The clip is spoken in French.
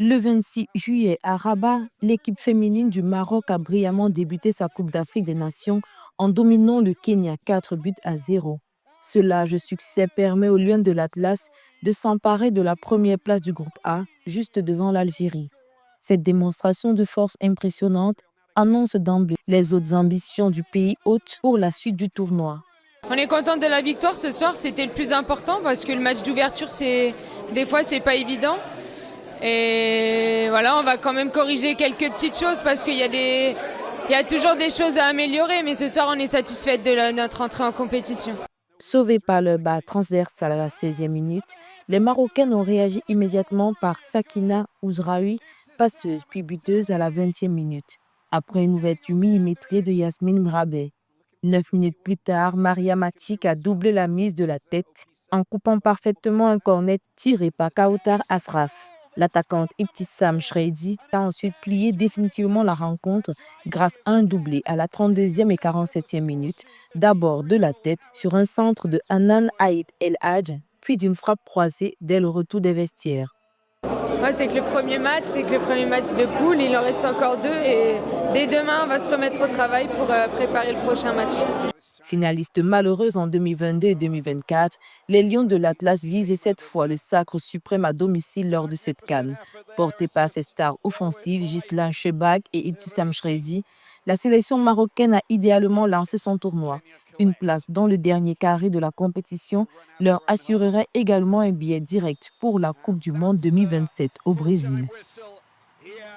Le 26 juillet à Rabat, l'équipe féminine du Maroc a brillamment débuté sa Coupe d'Afrique des Nations en dominant le Kenya 4-0. Ce large succès permet aux Lions de l'Atlas de s'emparer de la première place du groupe A, juste devant l'Algérie. Cette démonstration de force impressionnante annonce d'emblée les autres ambitions du pays hôte pour la suite du tournoi. On est content de la victoire ce soir, c'était le plus important parce que le match d'ouverture, des fois, c'est pas évident. Et voilà, on va quand même corriger quelques petites choses parce qu'il y a toujours des choses à améliorer, mais ce soir, on est satisfait de notre entrée en compétition. Sauvés par le bas transversal à la 16e minute, les Marocaines ont réagi immédiatement par Sakina Ouzraoui, passeuse puis buteuse à la 20e minute, après une ouverture millimétrée de Yasmine Mrabet. 9 minutes plus tard, Maria Matic a doublé la mise de la tête en coupant parfaitement un cornet tiré par Kautar Asraf. L'attaquante Ibtissam Shredi a ensuite plié définitivement la rencontre grâce à un doublé à la 32e et 47e minute, d'abord de la tête sur un centre de Hanan Aït El Hadj, puis d'une frappe croisée dès le retour des vestiaires. Ouais, c'est que le premier match de poule, il en reste encore deux et dès demain, on va se remettre au travail pour préparer le prochain match. Finaliste malheureuse en 2022 et 2024, les Lions de l'Atlas visaient cette fois le sacre suprême à domicile lors de cette CAN. Portée par ses stars offensives Ghislain Chebak et Ibtissam Shredi, la sélection marocaine a idéalement lancé son tournoi. Une place dans le dernier carré de la compétition leur assurerait également un billet direct pour la Coupe du Monde 2027 au Brésil.